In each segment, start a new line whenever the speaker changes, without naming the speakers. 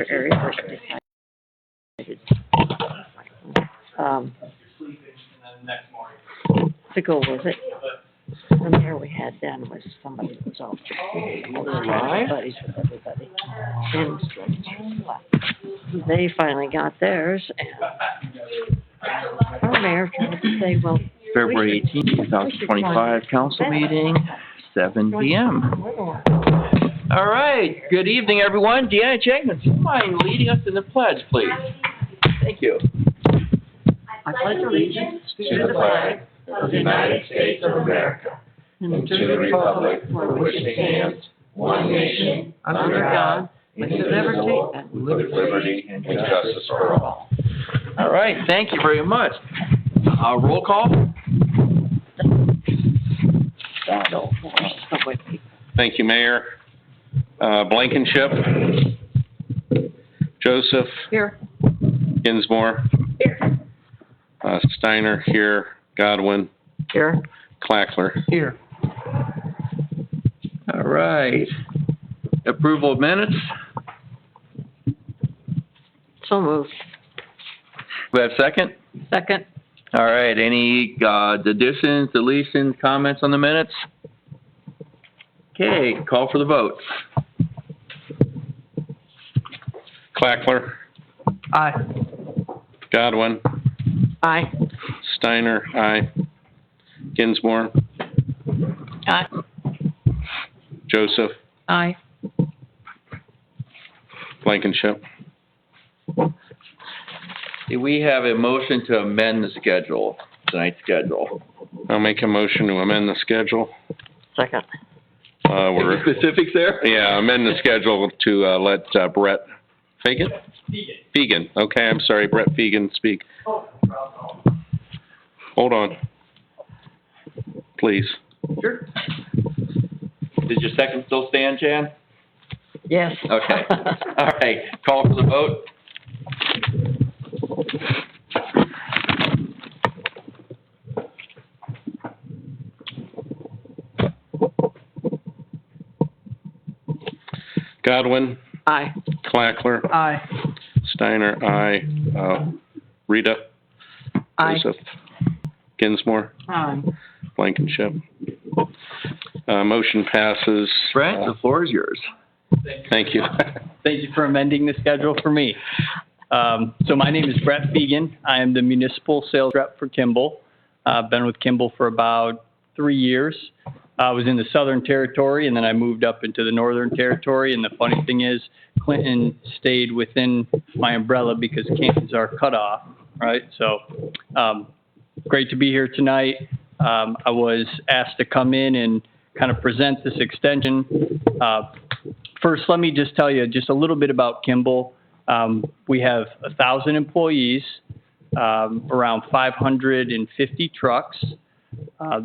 area where they decided to go with it. The mayor we had then was somebody that was all buddies with everybody. And they finally got theirs, and our mayor tried to say, well,
February 18th, 2025, council meeting, 7 p.m. All right. Good evening, everyone. Deanna Jenkins, do you mind leading us in the pledge, please? Thank you.
I pledge allegiance
to the flag of the United States of America and to the republic for which it stands, one nation, under God, indivisible, with liberty and justice for all.
All right. Thank you very much. Roll call.
Thank you, Mayor. Blankenship. Joseph.
Here.
Ginsmore.
Here.
Steiner here. Godwin.
Here.
Clackler.
Here.
All right. Approval of minutes.
So moved.
We have second?
Second.
All right. Any additions, deletions, comments on the minutes? Okay. Call for the vote.
Clackler.
Aye.
Godwin.
Aye.
Steiner. Aye. Ginsmore.
Aye.
Joseph.
Aye.
Blankenship.
Do we have a motion to amend the schedule, tonight's schedule?
I'll make a motion to amend the schedule.
Second.
Any specifics there?
Yeah, amend the schedule to let Brett Fegan? Fegan. Okay, I'm sorry, Brett Fegan speak. Hold on. Please.
Sure. Did your second still stand, Jan?
Yes.
Okay. All right. Call for the vote.
Godwin.
Aye.
Clackler.
Aye.
Steiner. Aye. Rita.
Aye.
Joseph. Ginsmore.
Aye.
Blankenship. Motion passes.
Brent, the floor is yours.
Thank you.
Thank you for amending the schedule for me. So my name is Brett Fegan. I am the municipal sales rep for Kimball. I've been with Kimball for about 3 years. I was in the Southern Territory, and then I moved up into the Northern Territory. And the funny thing is, Clinton stayed within my umbrella because Canton's our cutoff, right? So great to be here tonight. I was asked to come in and kind of present this extension. First, let me just tell you just a little bit about Kimball. We have 1,000 employees, around 550 trucks.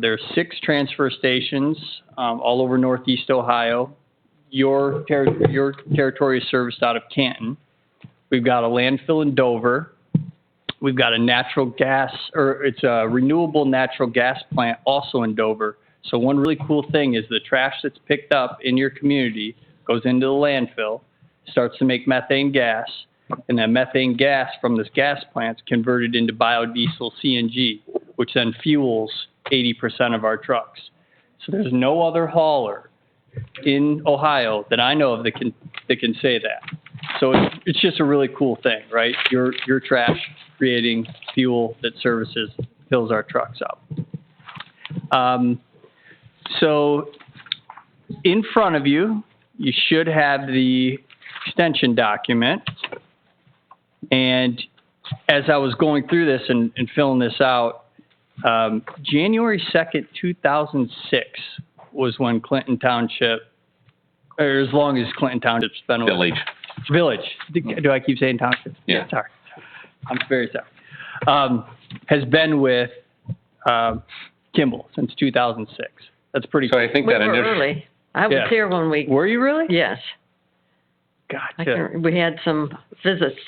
There are 6 transfer stations all over Northeast Ohio. Your territory is serviced out of Canton. We've got a landfill in Dover. We've got a it's a renewable natural gas plant also in Dover. So one really cool thing is the trash that's picked up in your community goes into the landfill, starts to make methane gas, and that methane gas from this gas plant is converted into biodiesel CNG, which then fuels 80% of our trucks. So there's no other hauler in Ohio that I know of that can say that. So it's just a really cool thing, right? Your trash creating fuel that fills our trucks up. So in front of you, you should have the extension document. And as I was going through this and filling this out, January 2nd, 2006 was when Clinton Township, or as long as Clinton Township's been with Village. Do I keep saying township?
Yeah.
Sorry. I'm very sorry. Has been with Kimball since 2006. That's pretty cool.
So I think
We
that
were early. I was here when we.
Were you really?
Yes.
Gotcha.
We had some visits.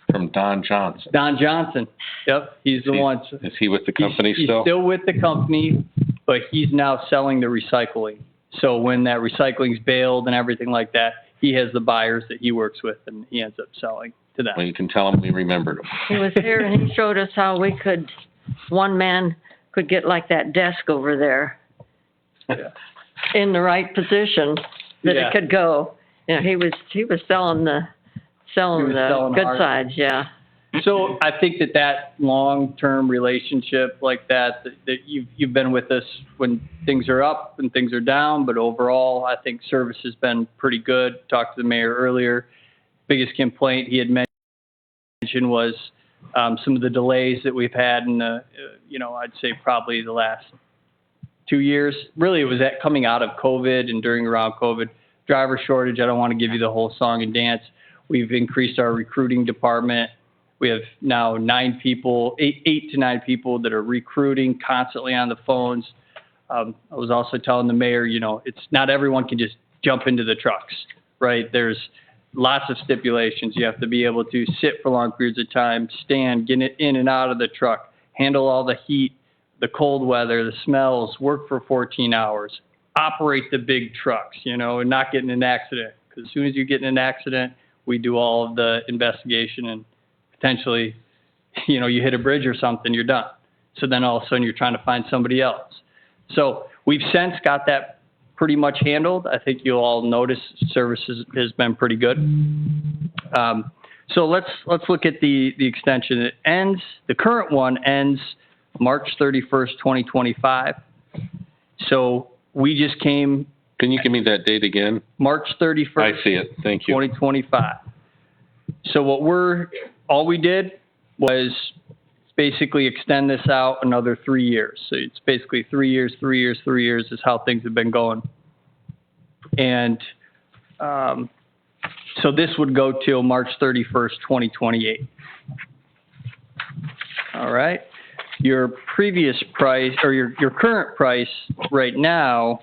From Don Johnson.
Don Johnson. Yep. He's the one.
Is he with the company still?
He's still with the company, but he's now selling the recycling. So when that recycling's bailed and everything like that, he has the buyers that he works with, and he ends up selling to them.
Well, you can tell them we remembered them.
He was here and he showed us how we could, one man could get like that desk over there
Yeah.
in the right position that
Yeah.
it could go. You know, he was selling the
selling
good
hard.
sides, yeah.
So I think that long-term relationship like that you've been with us when things are up and things are down, but overall, I think service has been pretty good. Talked to the mayor earlier. Biggest complaint he had mentioned was some of the delays that we've had in the, I'd say probably the last 2 years. Really, it was coming out of COVID and around COVID. Driver shortage, I don't want to give you the whole song and dance. We've increased our recruiting department. We have now 8 to 9 people that are recruiting constantly on the phones. I was also telling the mayor, it's not everyone can just jump into the trucks, right? There's lots of stipulations. You have to be able to sit for long periods of time, stand, get in and out of the truck, handle all the heat, the cold weather, the smells, work for 14 hours, operate the big trucks, and not get in an accident. Because as soon as you get in an accident, we do all of the investigation and potentially, you hit a bridge or something, you're done. So then all of a sudden you're trying to find somebody else. So we've since got that pretty much handled. I think you'll all notice service has been pretty good. So let's look at the extension. The current one ends March 31st, 2025. So we just came
Can you give me that date again?
March 31st.
I see it. Thank you.
2025. So all we did was basically extend this out another 3 years. So it's basically 3 years is how things have been going. And so this would go till March 31st, 2028. All right. Your previous price, or your current price right now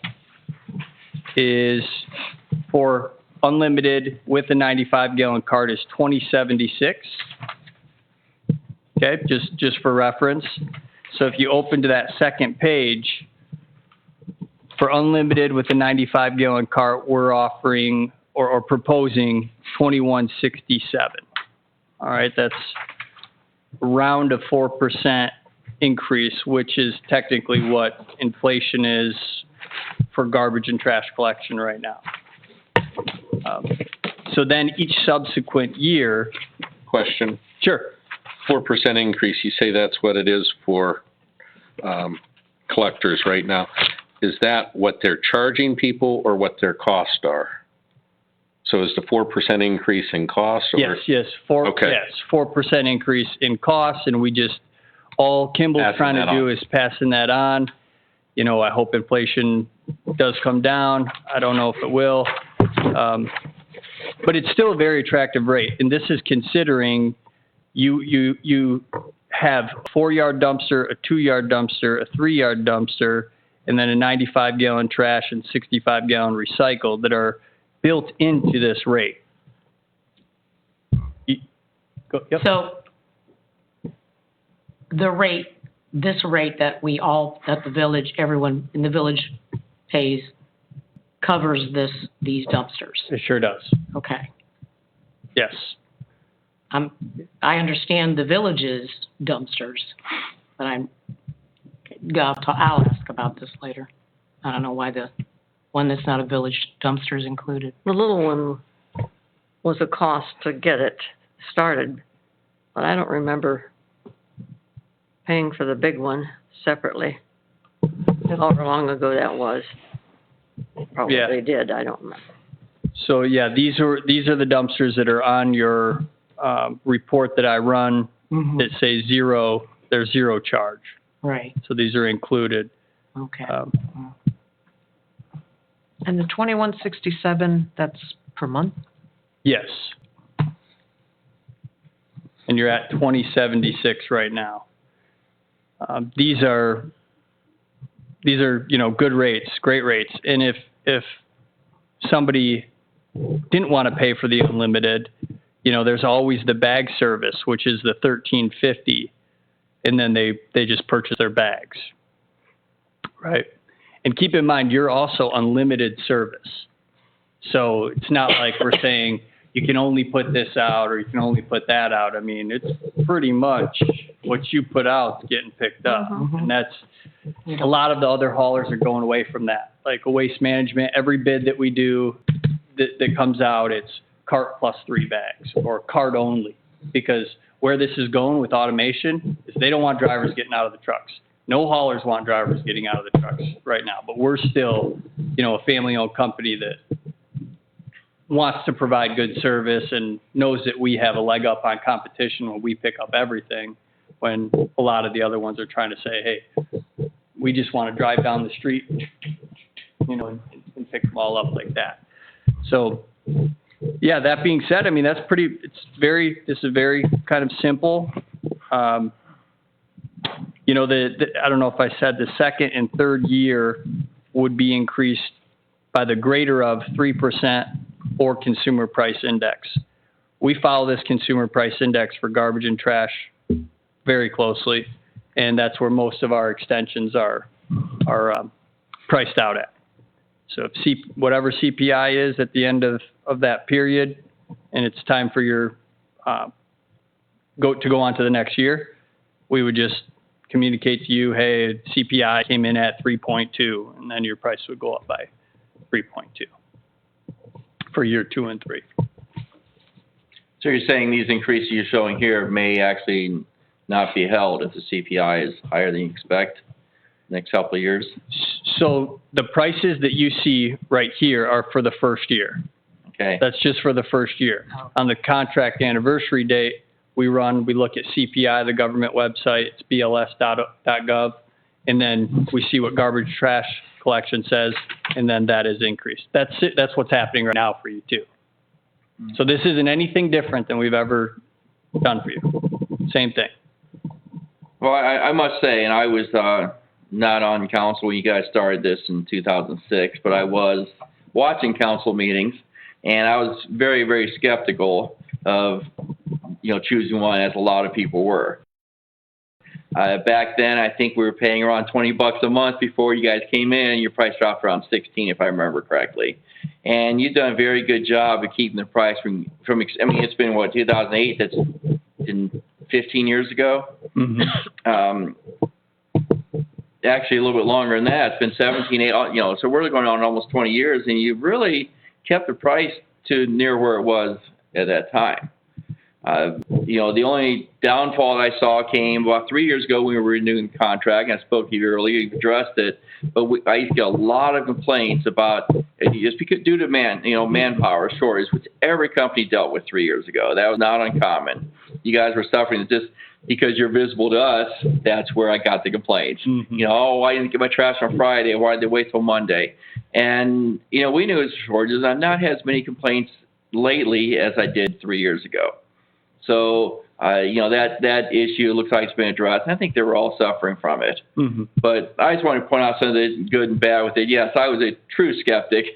is for unlimited with a 95-gallon cart is $20.76. Okay, just for reference. So if you open to that second page, for unlimited with a 95-gallon cart, we're offering or proposing $21.67. All right, that's around a 4% increase, which is technically what inflation is for garbage and trash collection right now. So then each subsequent year.
Question.
Sure.
4% increase, you say that's what it is for collectors right now. Is that what they're charging people or what their costs are? So is the 4% increase in cost? Or?
Yes, 4% increase in costs, and all Kimball's trying to do is passing that on. I hope inflation does come down. I don't know if it will. But it's still a very attractive rate. And this is considering you have a 4-yard dumpster, a 2-yard dumpster, a 3-yard dumpster, and then a 95-gallon trash and 65-gallon recycle that are built into this rate. Yep.
So this rate that the village, everyone in the village pays covers these dumpsters.
It sure does.
Okay.
Yes.
I understand the village's dumpsters, but I'll ask about this later. I don't know why the one that's not a village dumpster is included.
The little one was a cost to get it started, but I don't remember paying for the big one separately. However long ago that was. Probably
Yeah.
they did, I don't remember.
So yeah, these are the dumpsters that are on your report that I run that say zero. There's zero charge.
Right.
So these are included.
Okay.
And the 2167, that's per month?
Yes. And you're at 2076 right now. These are good rates, great rates. And if somebody didn't want to pay for the unlimited, there's always the bag service, which is the $13.50, and then they just purchase their bags, right? And keep in mind, you're also unlimited service. So it's not like we're saying you can only put this out or you can only put that out. I mean, it's pretty much what you put out is getting picked up. And that's, a lot of the other haulers are going away from that. Like a Waste Management, every bid that we do that comes out, it's cart plus 3 bags or cart only. Because where this is going with automation is they don't want drivers getting out of the trucks. No haulers want drivers getting out of the trucks right now, but we're still, a family-owned company that wants to provide good service and knows that we have a leg up on competition when we pick up everything, when a lot of the other ones are trying to say, hey, we just want to drive down the street, and pick them all up like that. So, yeah, that being said, I mean, this is very kind of simple. I don't know if I said the second and third year would be increased by the greater of 3% or consumer price index. We follow this consumer price index for garbage and trash very closely, and that's where most of our extensions are priced out at. So if whatever CPI is at the end of that period, and it's time for your go on to the next year, we would just communicate to you, hey, CPI came in at 3.2, and then your price would go up by 3.2 for year 2 and 3.
So you're saying these increases you're showing here may actually not be held if the CPI is higher than you expect next couple of years?
So the prices that you see right here are for the first year.
Okay.
That's just for the first year. On the contract anniversary date, we look at CPI, the government website, it's bls.gov, and then we see what garbage trash collection says, and then that is increased. That's it. That's what's happening right now for you too. So this isn't anything different than we've ever done for you. Same thing.
Well, I must say, and I was not on council when you guys started this in 2006, but I was watching council meetings, and I was very, very skeptical of choosing one, as a lot of people were. Back then, I think we were paying around $20 a month before you guys came in, and your price dropped around 16, if I remember correctly. And you've done a very good job of keeping the price from. I mean, it's been 2008. That's been 15 years ago. Mm-hmm. Actually, a little bit longer than that. It's been 17, 8. So we're going on almost 20 years, and you've really kept the price to near where it was at that time. The only downfall that I saw came about 3 years ago when we were renewing the contract, and I spoke to you earlier, you addressed it, but I used to get a lot of complaints about, just because due to manpower shortage, which every company dealt with 3 years ago. That was not uncommon. You guys were suffering just because you're visible to us. That's where I got the complaints. Mm-hmm. I didn't get my trash on Friday. Why did they wait till Monday? And, we knew it was shortages. I've not had as many complaints lately as I did 3 years ago. So, that issue looks like it's been addressed. I think they were all suffering from it. Mm-hmm. But I just want to point out some of the good and bad with it. Yes, I was a true skeptic.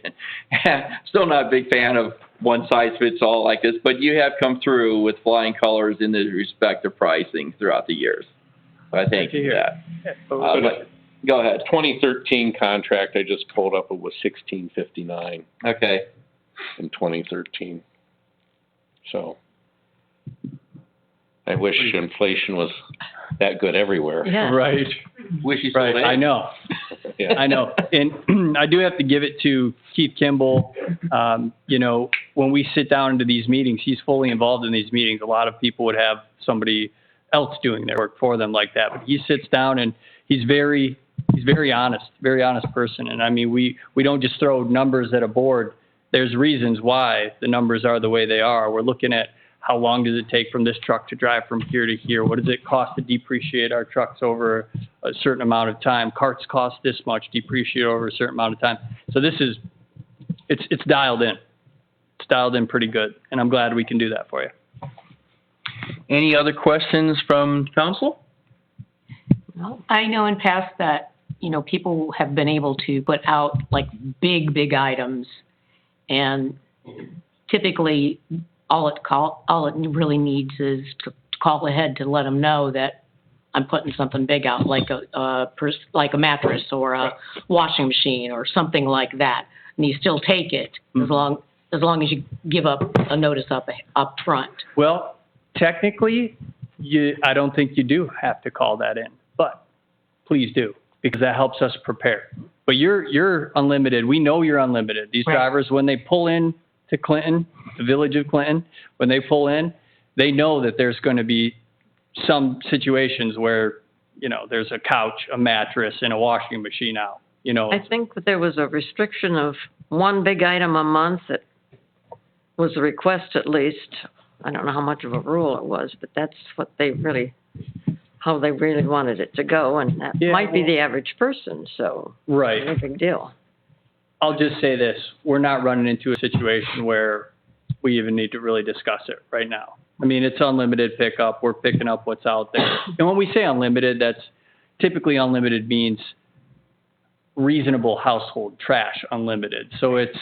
Still not a big fan of one size fits all like this, but you have come through with flying colors in the respect of pricing throughout the years. So I thank you for that. Go ahead.
2013 contract I just pulled up, it was $16.59.
Okay.
In 2013. So I wish inflation was that good everywhere.
Yeah.
Right.
Wish you still
right.
did.
I know.
Yeah.
I know. And I do have to give it to Keith Kimball. When we sit down into these meetings, he's fully involved in these meetings. A lot of people would have somebody else doing their work for them like that. But he sits down and he's very honest, very honest person. And I mean, we don't just throw numbers at a board. There's reasons why the numbers are the way they are. We're looking at how long does it take from this truck to drive from here to here? What does it cost to depreciate our trucks over a certain amount of time? Carts cost this much, depreciate over a certain amount of time. So it's dialed in. It's dialed in pretty good, and I'm glad we can do that for you.
Any other questions from council?
Well, I know in past that, people have been able to put out like big items, and typically all it really needs is to call ahead to let them know that I'm putting something big out, like a mattress or a washing machine or something like that. and you still take it as long as you give up a notice up front.
Well, technically, I don't think you do have to call that in, but please do, because that helps us prepare. But you're unlimited. We know you're unlimited. These
Right.
drivers, when they pull in to Clinton, the village of Clinton, when they pull in, they know that there's going to be some situations where, there's a couch, a mattress, and a washing machine out,
I think that there was a restriction of one big item a month. That was a request at least. I don't know how much of a rule it was, but that's how they really wanted it to go, and that
Yeah,
might be
well-
the average person, so
Right.
no big deal.
I'll just say this, we're not running into a situation where we even need to really discuss it right now. I mean, it's unlimited pickup, we're picking up what's out there. And when we say unlimited, that's typically unlimited means reasonable household trash unlimited. So it's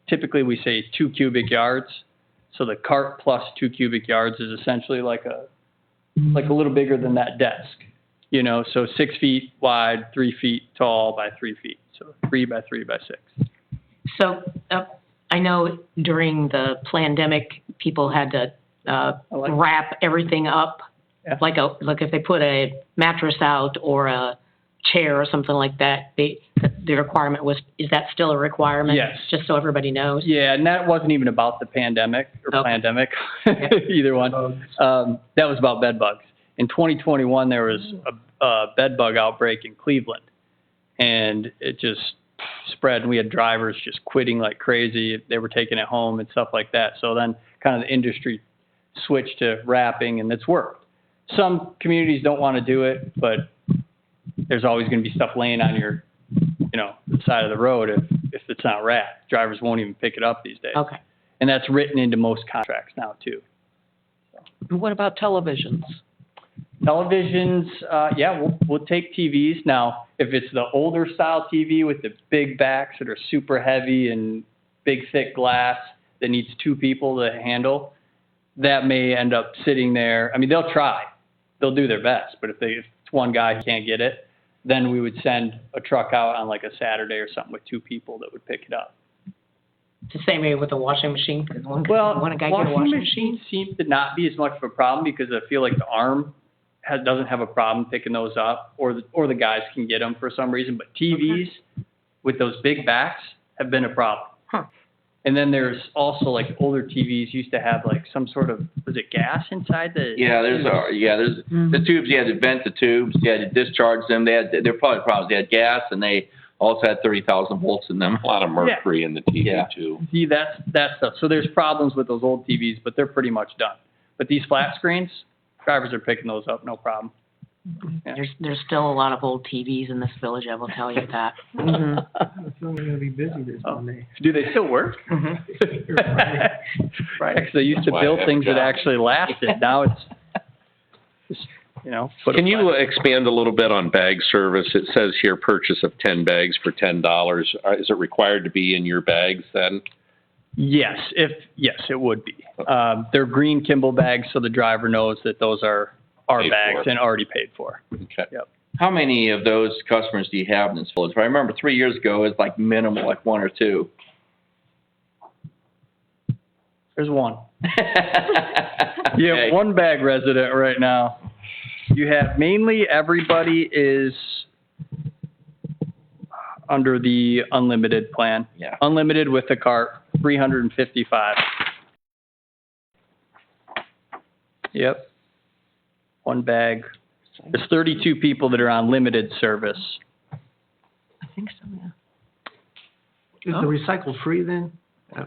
typically we say 2 cubic yards. So the cart plus 2 cubic yards is essentially like a little bigger than that desk. So 6 feet wide, 3 feet tall by 3 feet. So 3 by 3 by 6.
So I know during the pandemic, people had to wrap everything up.
Yeah.
Like if they put a mattress out or a chair or something like that, the requirement is that still a requirement?
Yes.
Just so everybody knows?
Yeah, and that wasn't even about the pandemic or
Okay.
pandemic, either one. That was about bed bugs. In 2021, there was a bed bug outbreak in Cleveland, and it just spread, and we had drivers just quitting like crazy. They were taking it home and stuff like that. So then kind of the industry switched to wrapping, and it's worked. Some communities don't want to do it, but there's always going to be stuff laying on your, the side of the road if it's not wrapped. Drivers won't even pick it up these days.
Okay.
And that's written into most contracts now too.
And what about televisions?
Televisions, we'll take TVs. Now, if it's the older style TV with the big backs that are super heavy and big thick glass that needs 2 people to handle, that may end up sitting there. I mean, they'll try. They'll do their best. But if it's one guy who can't get it, then we would send a truck out on like a Saturday or something with 2 people that would pick it up.
It's the same way with the washing machine. 'Cause one guy get a
washing
washing
machines
machine.
seem to not be as much of a problem because I feel like the arm doesn't have a problem picking those up, or the guys can get them for some reason. But TVs with those big backs have been a problem.
Huh.
And then there's also like older TVs used to have like some sort of, was it gas inside the?
there's the tubes. You had to vent the tubes. You had to discharge them. There were probably problems. They had gas, and they also had 30,000 volts in them.
A lot of mercury in the TV
Yeah.
too.
See, that's stuff. So there's problems with those old TVs, but they're pretty much done. But these flat screens, drivers are picking those up, no problem. Yeah.
There's still a lot of old TVs in this village, I will tell you that.
Oh. Do they still work? Right, because they used
That's
to
why I
build
have a
things that
job.
actually lasted. Now it's just, put a
Can you
flat-
expand a little bit on bag service? It says here purchase of 10 bags for $10. Is it required to be in your bags then?
Yes, it would be. They're green Kimball bags, so the driver knows that those are our
Paid
bags
for.
and already paid for.
Okay.
How many of those customers do you have in this village? I remember 3 years ago, it was like minimal, like 1 or 2.
There's one. You have
Okay.
one bag resident right now. You have mainly everybody is under the unlimited plan.
Yeah.
Unlimited with the cart, 355. Yep. One bag. There's 32 people that are on limited service.
I think so, yeah. Is the recycle free then?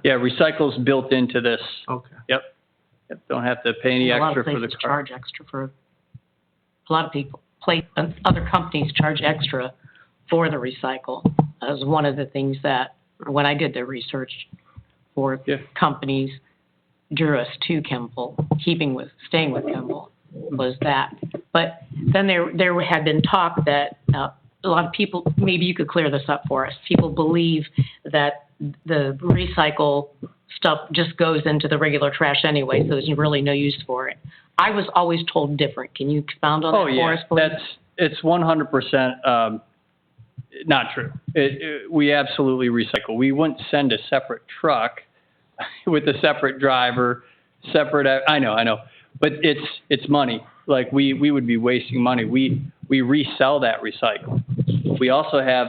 Yeah, recycle's built into this.
Okay.
Yep. Don't have to pay any
A lot
extra
of
for the
places
cart.
charge extra for, a lot of people, other companies charge extra for the recycle. That was one of the things that, when I did the research for
Yeah.
companies, drew us to Kimball, staying with Kimball, was that. But then there had been talk that a lot of people, maybe you could clear this up for us, people believe that the recycle stuff just goes into the regular trash anyway, so there's really no use for it. I was always told different. Can you expound on that
Oh,
for
yeah,
us, please?
it's 100%, not true. We absolutely recycle. We wouldn't send a separate truck with a separate driver, separate, I know, but it's money. Like, we would be wasting money. We resell that recycle. We also have,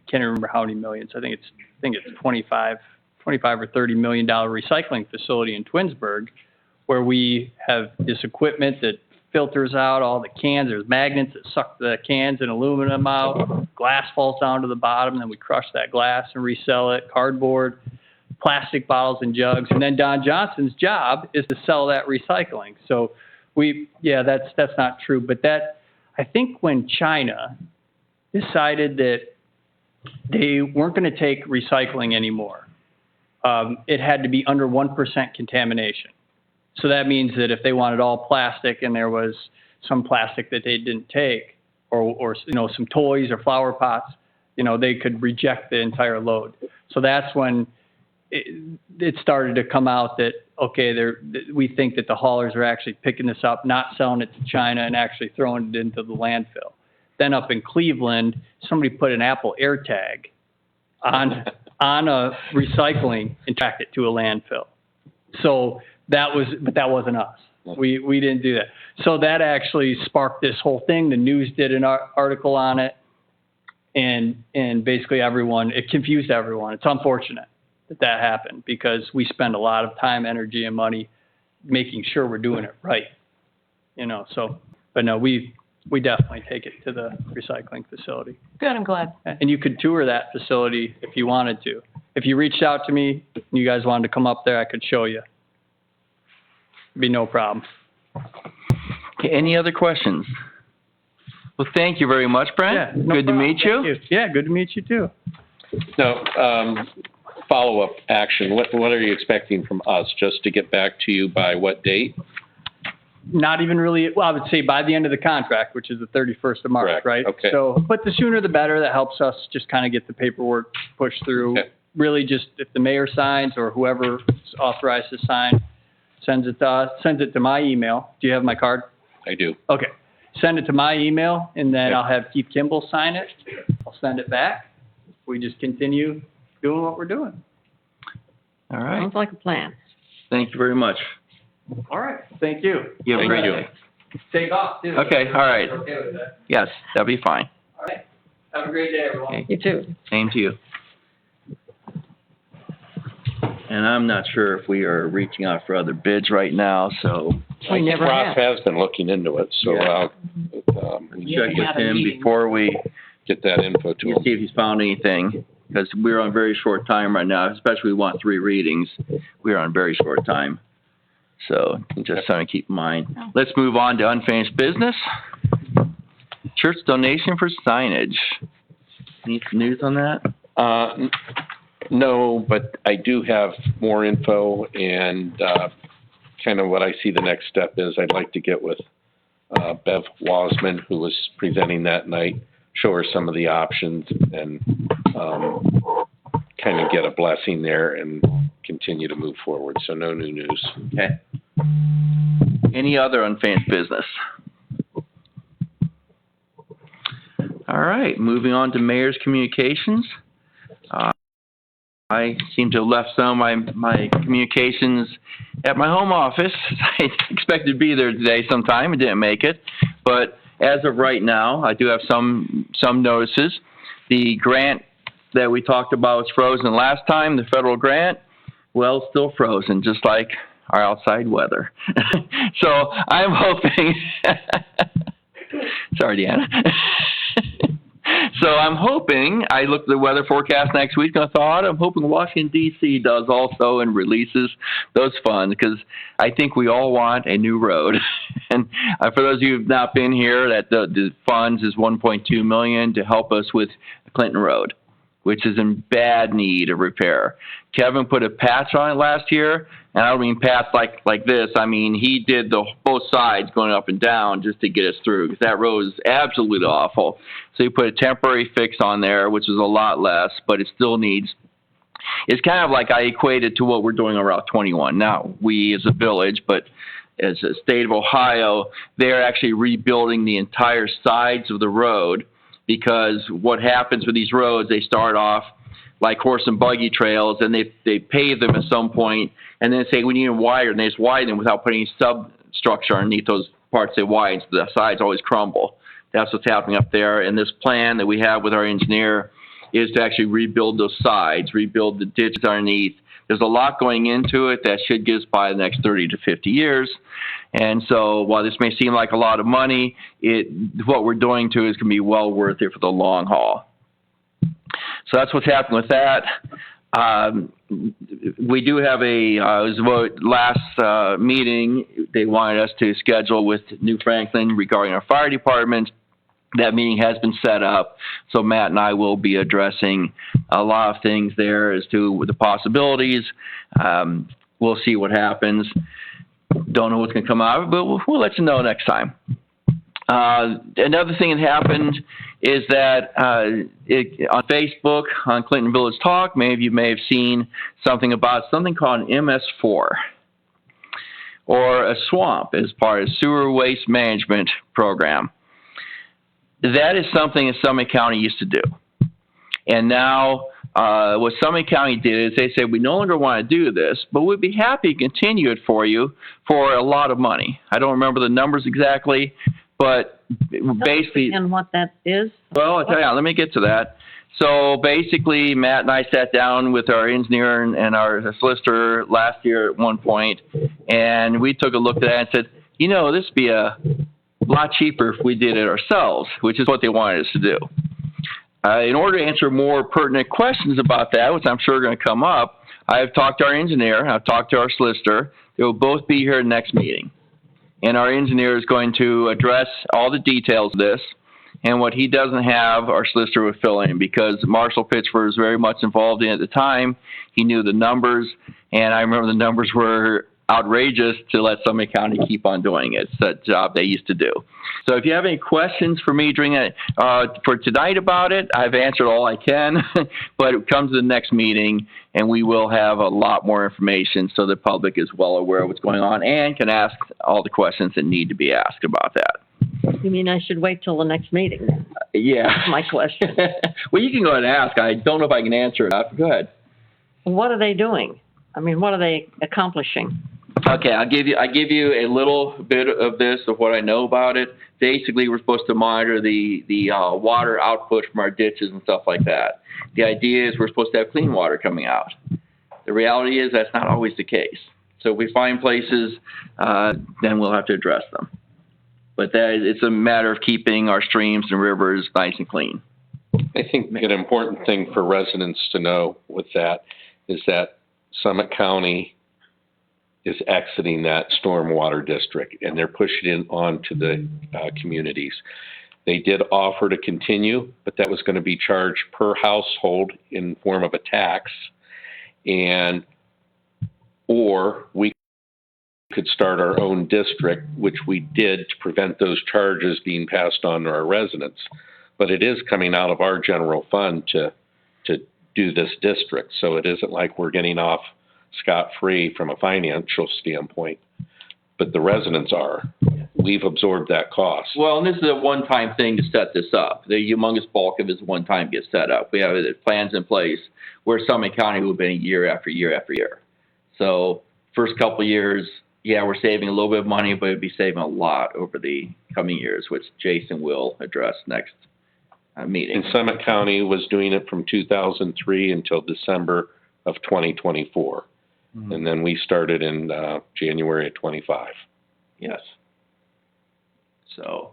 can't remember how many millions, I think it's 25 or $30 million recycling facility in Twinsburg, where we have this equipment that filters out all the cans. There's magnets that suck the cans and aluminum out. Glass falls down to the bottom, then we crush that glass and resell it. Cardboard, plastic bottles and jugs. And then Don Johnson's job is to sell that recycling. So that's not true. But I think when China decided that they weren't going to take recycling anymore, it had to be under 1% contamination. So that means that if they wanted all plastic and there was some plastic that they didn't take, or some toys or flower pots, they could reject the entire load. So that's when it started to come out that, okay, we think that the haulers are actually picking this up, not selling it to China, and actually throwing it into the landfill. Then up in Cleveland, somebody put an Apple AirTag on a recycling and tracked it to a landfill. So but that wasn't us. We didn't do that. So that actually sparked this whole thing. The news did an article on it, and basically it confused everyone. It's unfortunate that happened, because we spend a lot of time, energy, and money making sure we're doing it right. But no, we definitely take it to the recycling facility.
Good, I'm glad.
And you could tour that facility if you wanted to. If you reached out to me and you guys wanted to come up there, I could show you. It'd be no problem.
Okay, any other questions? Well, thank you very much, Brent.
Yeah, no
good
problem.
to meet you.
Thank you. Yeah, good to meet you too.
Now, follow-up action, what are you expecting from us? Just to get back to you by what date?
Not even really, well, I would say by the end of the contract, which is the 31st of March,
Correct.
right?
Okay.
So, but the sooner the better. That helps us just kind of get the paperwork pushed through.
Okay.
Really, just if the mayor signs or whoever is authorized to sign, sends it to us, sends it to my email. Do you have my card?
I do.
Okay. Send it to my email, and then
Okay.
I'll have Keith Kimball sign it. I'll send it back. We just continue doing what we're doing.
All right.
Sounds like a plan.
Thank you very much.
All right. Thank you.
You have a
Thank
great
you.
day.
Take off, too.
Okay, all right.
Okay with that.
Yes, that'll be fine.
All right. Have a great day, everyone.
Okay.
You too.
Same to you. And I'm not sure if we are reaching out for other bids right now, so
We never
Ross
have.
has been looking into it, so
Yeah.
I'll
Yeah,
check
we
with
had a
him
meeting.
before we
get that info to
see
him.
if he's found anything. Because we're on very short time right now, especially we want 3 readings. We're on very short time. So just something to keep in mind. Let's move on to unfinished business. Church donation for signage. Any news on that?
No, but I do have more info, and kind of what I see the next step is I'd like to get with Bev Wasman, who was presenting that night, show her some of the options, and kind of get a blessing there and continue to move forward. So no new news.
Okay. Any other unfinished business? All right, moving on to mayor's communications. I seem to have left some of my communications at my home office. I expected to be there today sometime and didn't make it. But as of right now, I do have some notices. The grant that we talked about was frozen last time, the federal grant. Well, it's still frozen, just like our outside weather. So I'm hoping, sorry, Deanna. So I'm hoping, I looked at the weather forecast next week and I thought, I'm hoping Washington, D.C. does also and releases those funds, because I think we all want a new road. And for those of you who have not been here, that the funds is $1.2 million to help us with Clinton Road, which is in bad need of repair. Kevin put a patch on it last year, and I don't mean patch like this. I mean, he did both sides going up and down just to get us through, because that road is absolutely awful. So he put a temporary fix on there, which is a lot less, but it still needs. It's kind of like I equated to what we're doing on Route 21. Now, we as a village, but as a state of Ohio, they're actually rebuilding the entire sides of the road because what happens with these roads, they start off like horse and buggy trails, and they pave them at some point, and then say we need to widen, and they just widen them without putting any substructure underneath those parts they widen, so the sides always crumble. That's what's happening up there, and this plan that we have with our engineer is to actually rebuild those sides, rebuild the ditches underneath. There's a lot going into it that should get us by the next 30 to 50 years. And so while this may seem like a lot of money, what we're doing to it is going to be well worth it for the long haul. So that's what's happening with that. We do have last meeting, they wanted us to schedule with New Franklin regarding our fire department. That meeting has been set up, so Matt and I will be addressing a lot of things there as to the possibilities. We'll see what happens. Don't know what's going to come out of it, but we'll let you know next time. Another thing that happened is that on Facebook, on Clinton Village Talk, many of you may have seen something about something called an MS4, or a SWAMP, as part of Sewer Waste Management Program. That is something that Summit County used to do. And now what Summit County did is they said, we no longer want to do this, but we'd be happy to continue it for you for a lot of money. I don't remember the numbers exactly, but basically...
And what that is?
Well, I'll tell you, let me get to that. So basically, Matt and I sat down with our engineer and our solicitor last year at one point, and we took a look at that and said, you know, this would be a lot cheaper if we did it ourselves, which is what they wanted us to do. In order to answer more pertinent questions about that, which I'm sure are going to come up, I've talked to our engineer, I've talked to our solicitor. They will both be here next meeting. And our engineer is going to address all the details of this. And what he doesn't have, our solicitor will fill in, because Marshall Pitchford was very much involved in it at the time. He knew the numbers, and I remember the numbers were outrageous to let Summit County keep on doing it. It's a job they used to do. So if you have any questions for me during it, for tonight about it, I've answered all I can, but it comes to the next meeting, and we will have a lot more information so the public is well aware of what's going on and can ask all the questions that need to be asked about that.
You mean I should wait till the next meeting?
Yeah.
That's my question.
Well, you can go ahead and ask. I don't know if I can answer it. Go ahead.
What are they doing? I mean, what are they accomplishing?
Okay, I give you a little bit of this, of what I know about it. Basically, we're supposed to monitor the water output from our ditches and stuff like that. The idea is we're supposed to have clean water coming out. The reality is that's not always the case. So if we find places, then we'll have to address them. But it's a matter of keeping our streams and rivers nice and clean.
I think an important thing for residents to know with that is that Summit County is exiting that stormwater district, and they're pushing it on to the communities. They did offer to continue, but that was going to be charged per household in form of a tax, or we could start our own district, which we did to prevent those charges being passed on to our residents. But it is coming out of our general fund to do this district, so it isn't like we're getting off scot-free from a financial standpoint, but the residents are. We've absorbed that cost.
Well, and this is a one-time thing to set this up. The humongous bulk of it is one-time gets set up. We have plans in place where Summit County will be year after year after year. So first couple of years, yeah, we're saving a little bit of money, but it'd be saving a lot over the coming years, which Jason will address next meeting.
And Summit County was doing it from 2003 until December of 2024. Mm-hmm. And then we started in January of 25.
Yes. So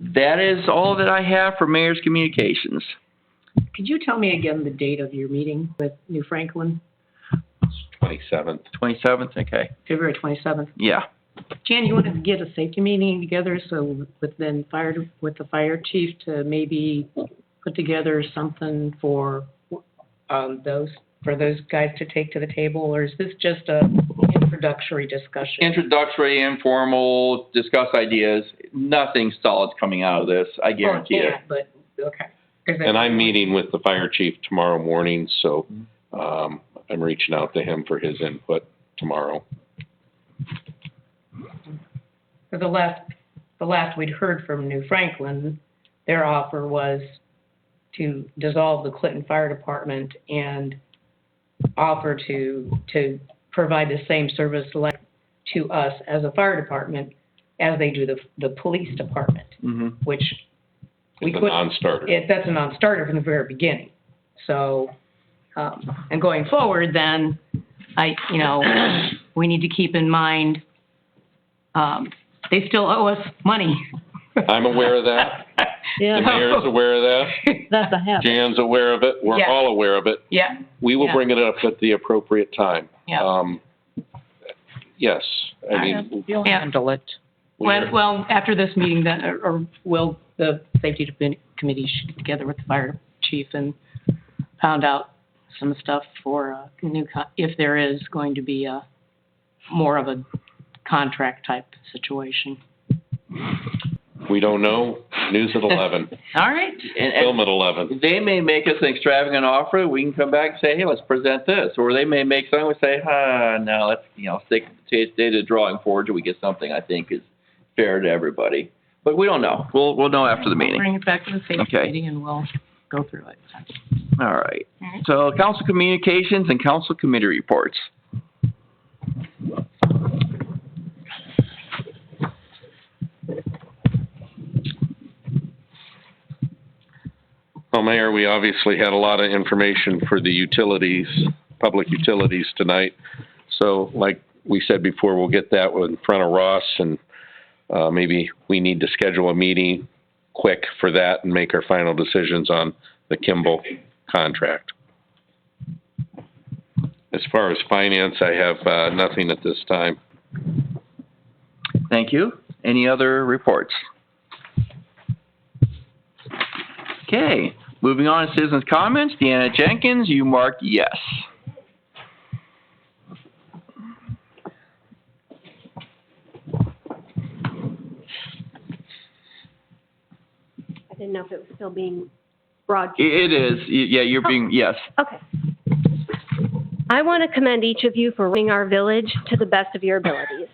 that is all that I have for Mayor's Communications.
Could you tell me again the date of your meeting with New Franklin?
27th.
27th, okay.
February 27th.
Yeah.
Jan, you wanted to get a safety meeting together, so with the fire chief to maybe put together something for those guys to take to the table, or is this just a introductory discussion?
Introductory, informal, discuss ideas. Nothing solid's coming out of this, I guarantee you.
Yeah, but okay.
And I'm meeting with the fire chief tomorrow morning, so I'm reaching out to him for his input tomorrow.
For the last we'd heard from New Franklin, their offer was to dissolve the Clinton Fire Department and offer to provide the same service like to us as a fire department as they do the police department, which we
It's a
couldn't.
non-starter.
That's a non-starter from the very beginning. So, and going forward, then, we need to keep in mind, they still owe us money.
I'm aware of that. The
Yeah,
mayor's aware of that.
that's a habit.
Jan's aware of it. We're
Yeah.
all aware of it.
Yeah,
We will
Yeah.
bring it up at the appropriate time.
yeah.
Yes, I mean,
You'll
Yeah.
handle it.
Well, after this meeting, then, or will the safety committee should get together with the fire chief and pound out some stuff for if there is going to be more of a contract type situation.
we don't know. News at 11.
All right.
Film at 11.
They may make us an extravagant offer, we can come back and say, hey, let's present this. Or they may make something, we say, no, let's, stick to the drawing board till we get something I think is fair to everybody. But we don't know. We'll know after the meeting.
Bring it back to the safety
Okay.
committee and we'll go through it.
All right. So council communications and council committee reports.
Well, Mayor, we obviously had a lot of information for the utilities, public utilities tonight. So like we said before, we'll get that in front of Ross, and maybe we need to schedule a meeting quick for that and make our final decisions on the Kimball contract. As far as finance, I have nothing at this time.
Thank you. Any other reports? Okay, moving on to citizens' comments. Deanna Jenkins, you marked yes.
I didn't know if it was still being broadcast.
It is. Yeah, you're being, yes.
Okay. I want to commend each of you for running our village to the best of your abilities.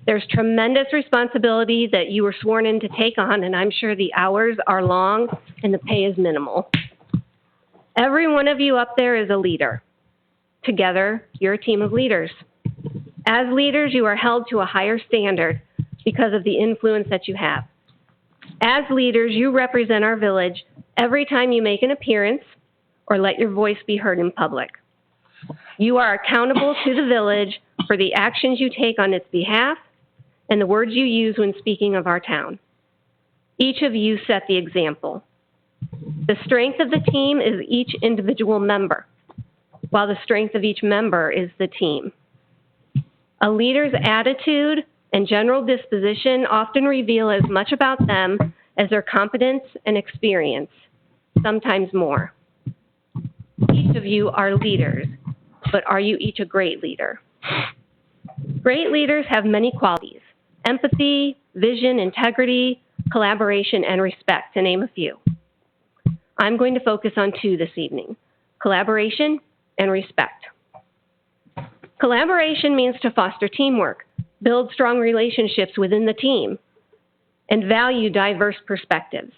There's tremendous responsibility that you were sworn in to take on, and I'm sure the hours are long and the pay is minimal. Every one of you up there is a leader. Together, you're a team of leaders. As leaders, you are held to a higher standard because of the influence that you have. As leaders, you represent our village every time you make an appearance or let your voice be heard in public. You are accountable to the village for the actions you take on its behalf and the words you use when speaking of our town. Each of you set the example. The strength of the team is each individual member, while the strength of each member is the team. A leader's attitude and general disposition often reveal as much about them as their competence and experience, sometimes more. Each of you are leaders, but are you each a great leader? Great leaders have many qualities: empathy, vision, integrity, collaboration, and respect, to name a few. I'm going to focus on two this evening: collaboration and respect. Collaboration means to foster teamwork, build strong relationships within the team, and value diverse perspectives.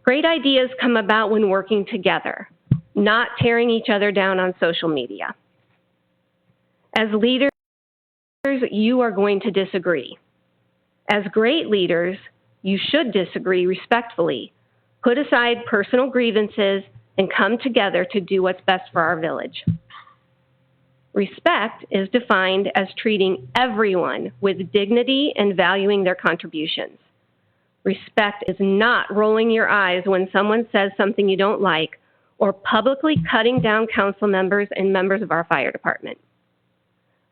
Great ideas come about when working together, not tearing each other down on social media. As leaders, you are going to disagree. As great leaders, you should disagree respectfully, put aside personal grievances, and come together to do what's best for our village. Respect is defined as treating everyone with dignity and valuing their contributions. Respect is not rolling your eyes when someone says something you don't like or publicly cutting down council members and members of our fire department.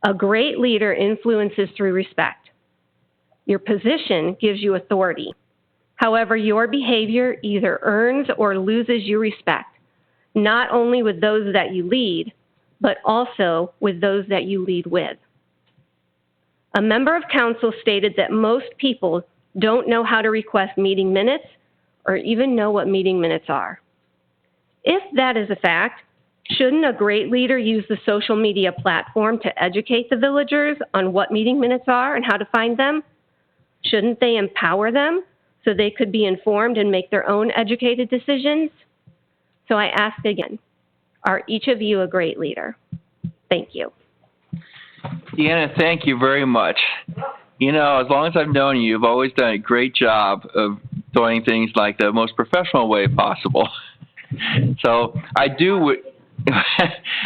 A great leader influences through respect. Your position gives you authority. However, your behavior either earns or loses you respect, not only with those that you lead, but also with those that you lead with. A member of council stated that most people don't know how to request meeting minutes or even know what meeting minutes are. If that is a fact, shouldn't a great leader use the social media platform to educate the villagers on what meeting minutes are and how to find them? Shouldn't they empower them so they could be informed and make their own educated decisions. So I ask again, are each of you a great leader? Thank you.
Deanna, thank you very much. You know, as long as I've known you, you've always done a great job of doing things like the most professional way possible. So I do,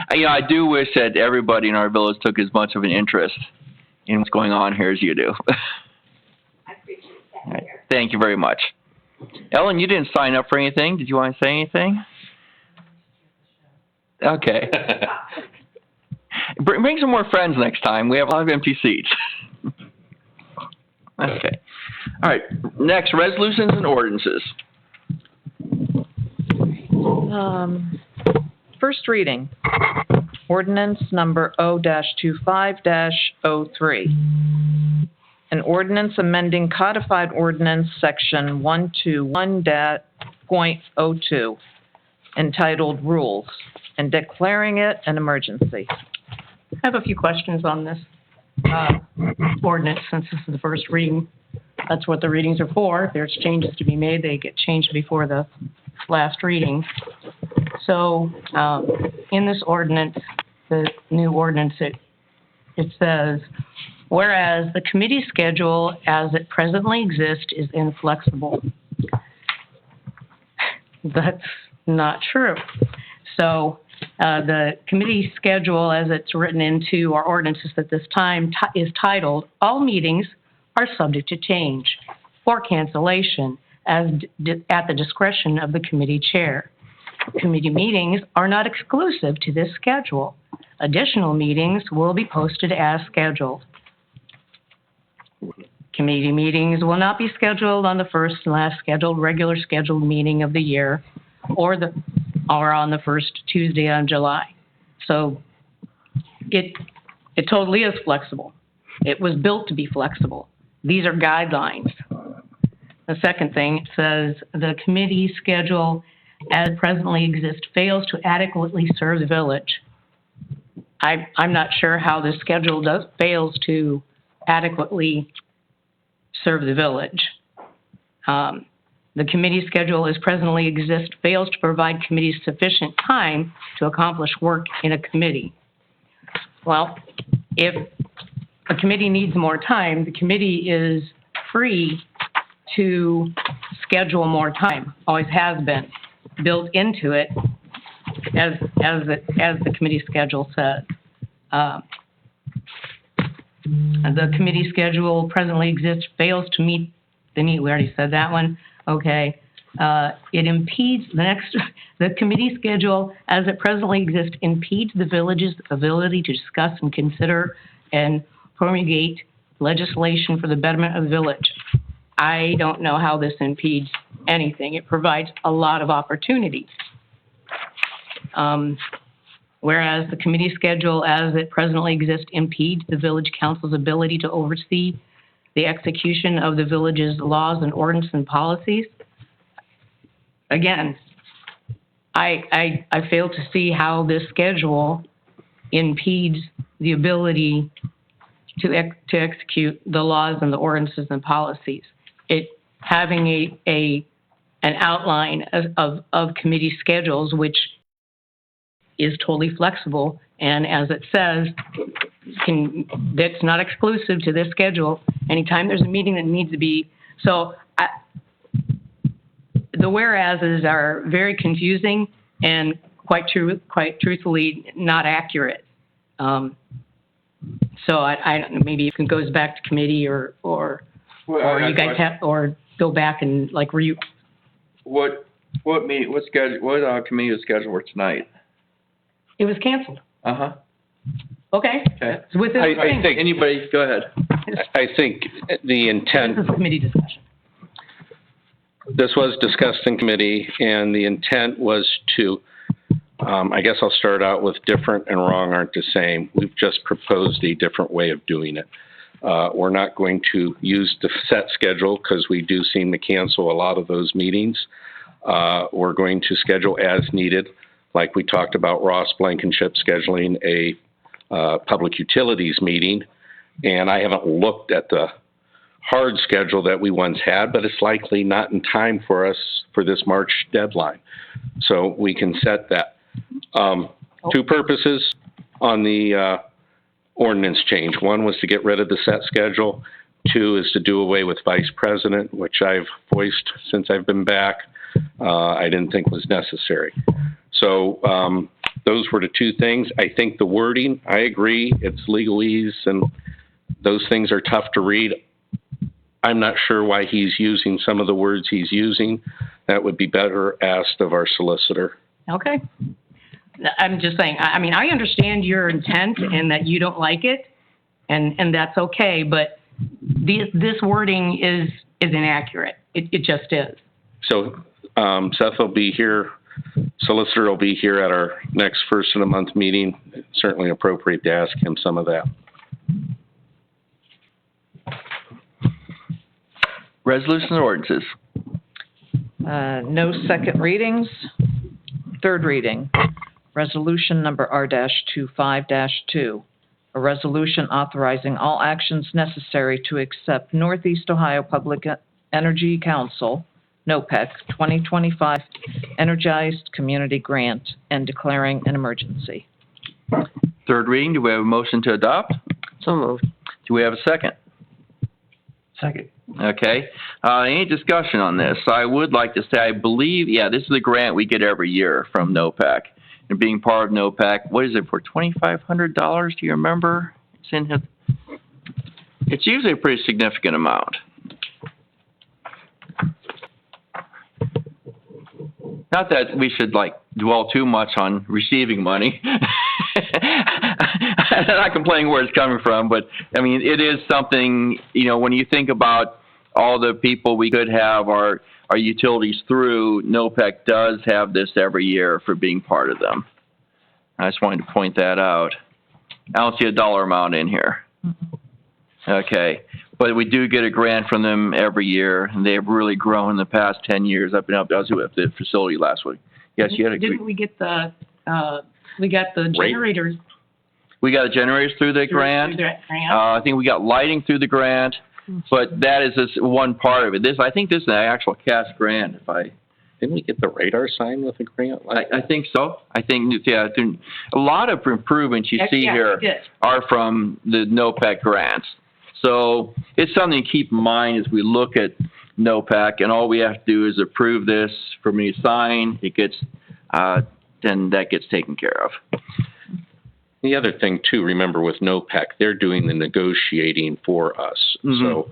I do wish that everybody in our village took as much of an interest in what's going on here as you do.
I appreciate
All right. Thank you very much. Ellen, you didn't sign up for anything. Did you want to say anything? Okay. Bring some more friends next time. We have a lot of empty seats. Okay. All right. Next, resolutions and ordinances.
First reading, ordinance number O-25-03. An ordinance amending codified ordinance section 121.02 entitled Rules and declaring it an emergency.
I have a few questions on this ordinance, since this is the first reading. That's what the readings are for. If there's changes to be made, they get changed before the last reading. So in this ordinance, the new ordinance, it says, whereas the committee schedule as it presently exists is inflexible. That's not true. So the committee schedule as it's written into our ordinances at this time is titled, all meetings are subject to change or cancellation at the discretion of the committee chair. Committee meetings are not exclusive to this schedule. Additional meetings will be posted as scheduled. Committee meetings will not be scheduled on the first and last regular scheduled meeting of the year or on the first Tuesday in July. So it totally is flexible. It was built to be flexible. These are guidelines. The second thing, it says the committee schedule as presently exists fails to adequately serve the village. I'm not sure how the schedule fails to adequately serve the village. The committee schedule as presently exists fails to provide committees sufficient time to accomplish work in a committee. Well, if a committee needs more time, the committee is free to schedule more time, always has been, built into it as the committee schedule says. The committee schedule presently exists fails to meet the need. We already said that one. Okay. It impedes the committee schedule as it presently exists impedes the village's ability to discuss and consider and promulgate legislation for the betterment of the village. I don't know how this impedes anything. It provides a lot of opportunity. Whereas the committee schedule as it presently exists impedes the village council's ability to oversee the execution of the village's laws and ordinances and policies. Again, I fail to see how this schedule impedes the ability to execute the laws and the ordinances and policies. It having an outline of committee schedules, which is totally flexible, and as it says, that's not exclusive to this schedule. Anytime there's a meeting that needs to be, so the whereases are very confusing and quite truthfully not accurate. So I don't, maybe it goes back to committee or you guys have, or go back and like
What committee was scheduled for tonight?
It was canceled.
Uh-huh.
Okay.
Okay.
It's within the
I
thing.
think,
Anybody, go ahead.
I think the intent,
This is a committee discussion.
this was discussed in committee, and the intent was to, I guess I'll start out with different and wrong aren't the same. We've just proposed a different way of doing it. We're not going to use the set schedule because we do seem to cancel a lot of those meetings. We're going to schedule as needed, like we talked about Ross Blankenship scheduling a public utilities meeting, and I haven't looked at the hard schedule that we once had, but it's likely not in time for us for this March deadline. So we can set that. Two purposes on the ordinance change. One was to get rid of the set schedule. Two is to do away with vice president, which I've voiced since I've been back. I didn't think was necessary. So those were the two things. I think the wording, I agree, it's legalese and those things are tough to read. I'm not sure why he's using some of the words he's using. That would be better asked of our solicitor.
Okay. I'm just saying, I mean, I understand your intent and that you don't like it, and that's okay, but this wording is inaccurate. It just is.
So Seth will be here, solicitor will be here at our next first of the month meeting. It's certainly appropriate to ask him some of that.
Resolutions and ordinances.
No second readings. Third reading, resolution number R-25-2, a resolution authorizing all actions necessary to accept Northeast Ohio Public Energy Council, NOPEC, 2025 Energized Community Grant and declaring an emergency.
Third reading, do we have a motion to adopt?
So moved.
Do we have a second?
Second.
Okay. Any discussion on this? I would like to say, I believe, this is a grant we get every year from NOPEC. And being part of NOPEC, what is it, for $2,500? Do you remember? It's usually a pretty significant amount. Not that we should, dwell too much on receiving money. I'm not complaining where it's coming from, but, I mean, it is something, when you think about all the people we could have our utilities through, NOPEC does have this every year for being part of them. I just wanted to point that out. I don't see a dollar amount in here. Okay. But we do get a grant from them every year, and they have really grown in the past 10 years. I've been up, I was at the facility last week. Yes, you had a
Didn't we get we got the generators?
We got the generators through the grant.
Through that grant.
I think we got lighting through the grant, but that is just one part of it. I think this is an actual cash grant.
Didn't we get the radar sign with a grant?
I think so. I think, a lot of improvements you see here are from the NOPEC grants. So it's something to keep in mind as we look at NOPEC, and all we have to do is approve this for me to sign. It gets, then that gets taken care of.
The other thing too, remember with NOPEC, they're doing the negotiating for us. So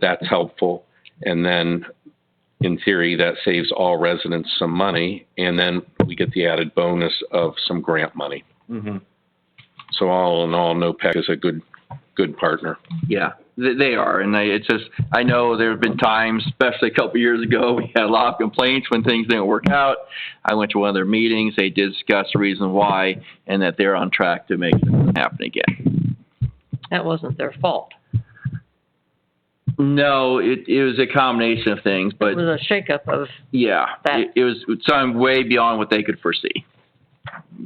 that's helpful. And then in theory, that saves all residents some money. And then we get the added bonus of some grant money. So all in all, NOPEC is a good partner.
Yeah, they are. And it's just, I know there have been times, especially a couple of years ago, we had a lot of complaints when things didn't work out. I went to one of their meetings. They did discuss the reason why and that they're on track to make it happen again.
That wasn't their fault.
No, it was a combination of things, but
It was a shakeup of that.
it was something way beyond what they could foresee.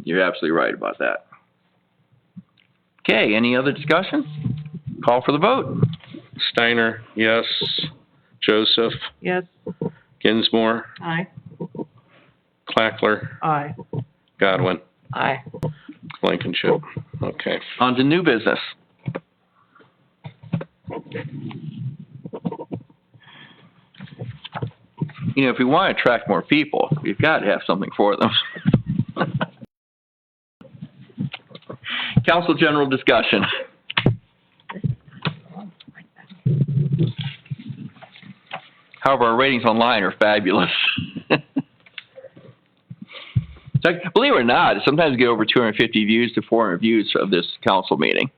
You're absolutely right about that. Okay, any other discussion? Call for the vote.
Steiner, yes. Joseph,
Yes.
Ginsmore,
Aye.
Clackler,
Aye.
Godwin,
Aye.
Blankenship. Okay.
On to new business. If we want to attract more people, we've got to have something for them. Council general discussion. However, our ratings online are fabulous. So, believe it or not, sometimes we get over 250 views to 400 views of this council meeting.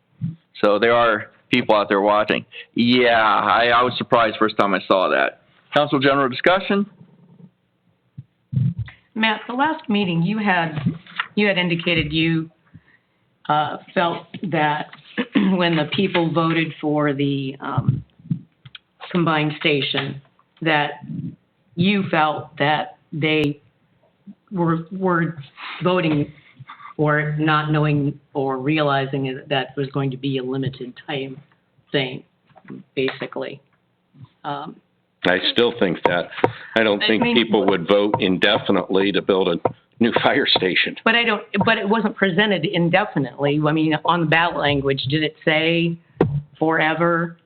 So there are people out there watching. Yeah, I was surprised first time I saw that. Council general discussion?
Matt, the last meeting you had indicated you felt that when the people voted for the combined station, that you felt that they were voting or not knowing or realizing that was going to be a limited time thing. basically.
I still think that. I don't think people would vote indefinitely to build a new fire station.
But it wasn't presented indefinitely. I mean, on the ballot language, did it say forever?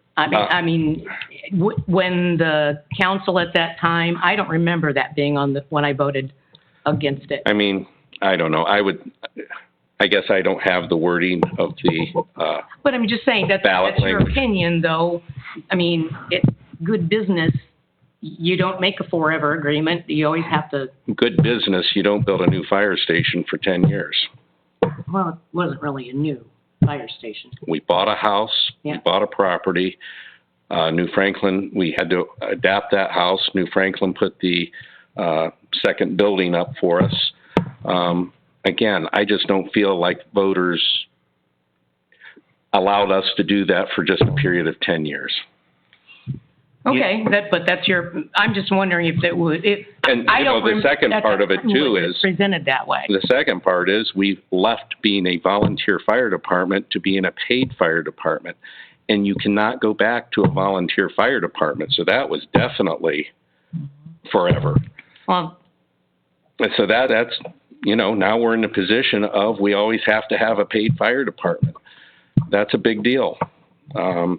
When the council at that time, I don't remember that being when I voted against it.
I mean, I don't know. I guess I don't have the wording of the,
But I'm just saying that's
ballot
your
language.
opinion, though. I mean, it's good business. You don't make a forever agreement. You always have to.
good business. You don't build a new fire station for 10 years.
Well, it wasn't really a new fire station.
We bought a house, we
Yeah.
bought a property. New Franklin, we had to adapt that house. New Franklin put the second building up for us. Again, I just don't feel like voters allowed us to do that for just a period of 10 years.
Okay, but that's I'm just wondering if that would,
And,
I
you know,
don't
the second part of it too is,
presented that way.
the second part is we've left being a volunteer fire department to being a paid fire department. And you cannot go back to a volunteer fire department. So that was definitely forever.
Well,
And so that's, you know, now we're in the position of we always have to have a paid fire department. That's a big deal. And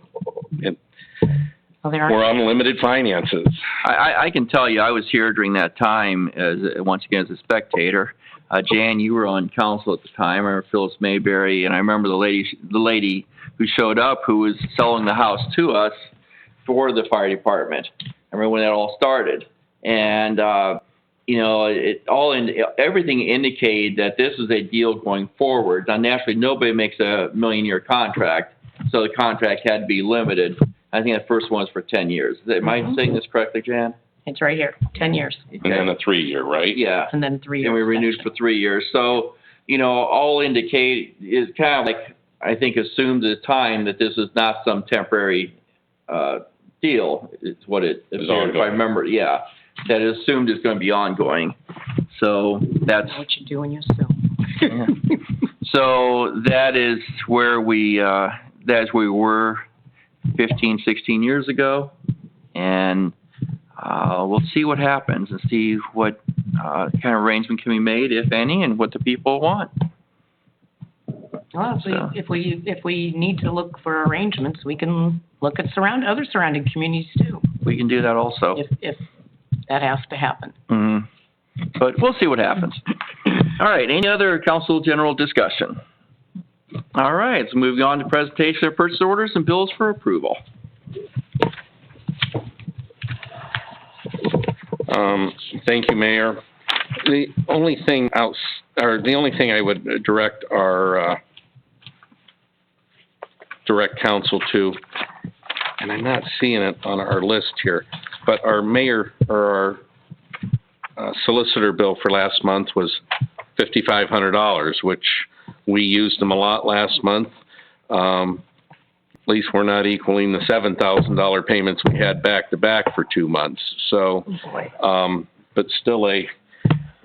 we're on limited finances.
I can tell you, I was here during that time once again as a spectator. Jan, you were on council at the time. I remember Phyllis Mayberry, and I remember the lady who showed up who was selling the house to us for the fire department. I remember when that all started, and you know, everything indicated that this was a deal going forward. Now, naturally, nobody makes a million-year contract, so the contract had to be limited. I think the first one was for 10 years. Am I saying this correctly, Jan?
it's right here, 10 years,
And then a 3-year, right?
Yeah.
and then 3 years.
And we renewed for 3 years. So, you know, all indicate is kind of like, I think, assumed at the time that this is not some temporary deal. It's what it
It's
appeared, if I
ongoing.
remember. Yeah, that it assumed it's going to be ongoing. So that's
What you do when you assume.
so that is where we were 15, 16 years ago, and we'll see what happens and see what kind of arrangement can be made, if any, and what the people want.
Well, if we need to look for arrangements, we can look at other surrounding communities too,
We can do that also.
if that has to happen.
Mhm. But we'll see what happens. All right, any other council general discussion? All right, so moving on to presentation of purchase orders and bills for approval.
Thank you, Mayor. The only thing I would direct our direct council to, and I'm not seeing it on our list here, but our mayor or our solicitor bill for last month was $5,500, which we used them a lot last month. At least we're not equaling the $7,000 payments we had back to back for 2 months. So, but still a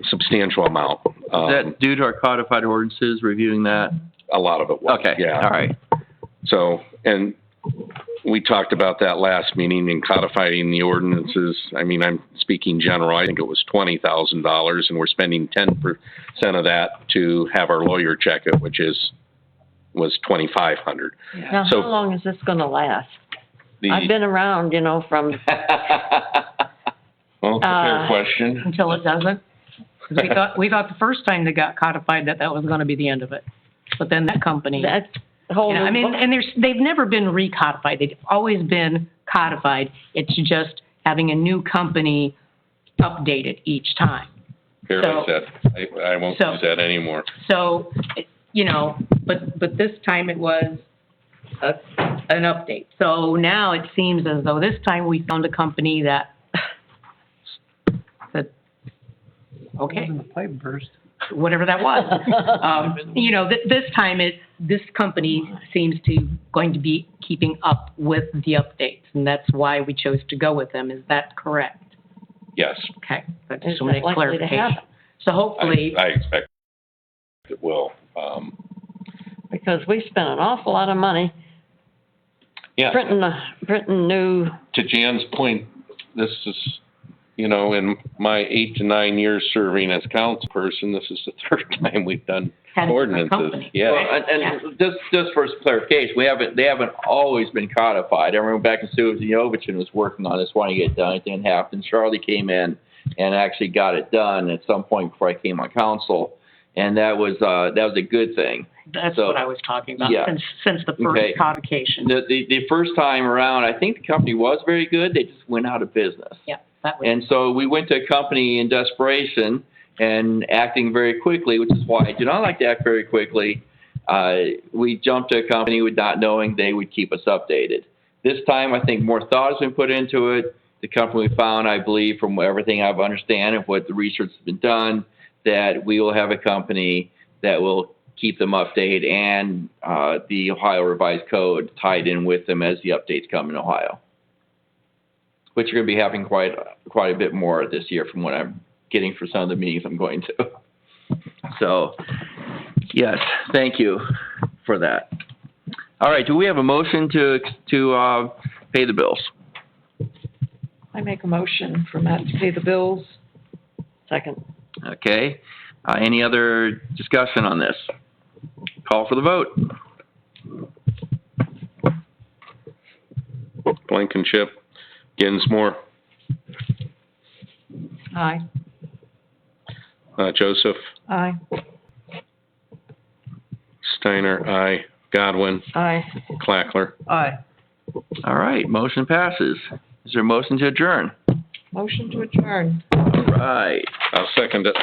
substantial amount.
Is that due to our codified ordinances reviewing that?
A lot of it was.
Okay,
Yeah.
all right.
So, and we talked about that last meeting in codifying the ordinances. I mean, I'm speaking general. I think it was $20,000, and we're spending 10% of that to have our lawyer check it, which was $2,500.
Now,
So-
how long is this gonna last?
The-
I've been around, from,
Well, fair question.
Until it doesn't. 'Cause we thought the first time they got codified that was gonna be the end of it. But then that company,
that's a whole
I mean,
new book.
and they've never been recodified. They've always been codified. It's just having a new company update it each time.
Fairly
So-
said. I won't
so-
use that anymore.
So, but this time it was an update. So now it seems as though this time we found a company that, okay,
The pipe burst.
whatever that was. This time this company seems going to be keeping up with the updates, and that's why we chose to go with them. Is that correct?
Yes.
Okay, that's
Is
just want
that
to
likely to
clarification.
happen?
So hopefully,
I expect it will.
Because we spent an awful lot of money
Yeah,
printing new,
to Jan's point, this is, you know, in my 8 to 9 years serving as councilperson, this is the third time we've done
Had a different
ordinances.
company.
Yeah.
Well, and just for some clarification, they haven't always been codified. I remember back in Susan Yovichin was working on this, wanting to get it done, it didn't happen. Charlie came in and actually got it done at some point before I came on council, and that was a good thing.
That's
So,
what I was talking about,
yeah.
since the first
Okay.
codification.
The first time around, I think the company was very good, they just went out of business.
Yeah, that was,
And so we went to a company in desperation and acting very quickly, which is why I do not like to act very quickly. We jumped to a company with not knowing they would keep us updated. This time, I think more thought has been put into it. The company we found, I believe, from everything I've understand and what the research has been done, that we will have a company that will keep them updated and the Ohio Revised Code tied in with them as the updates come in Ohio, which are going to be happening quite a bit more this year from what I'm getting for some of the meetings I'm going to. So, yes, thank you for that. All right, do we have a motion to pay the bills?
I make a motion for Matt to pay the bills.
second.
Okay, any other discussion on this? Call for the vote.
Blankenship, Ginsmore,
Aye.
Joseph,
Aye.
Steiner, aye. Godwin,
Aye.
Clackler.
Aye.
All right, motion passes. Is there a motion to adjourn?
Motion to adjourn.
All right.
I'll second it.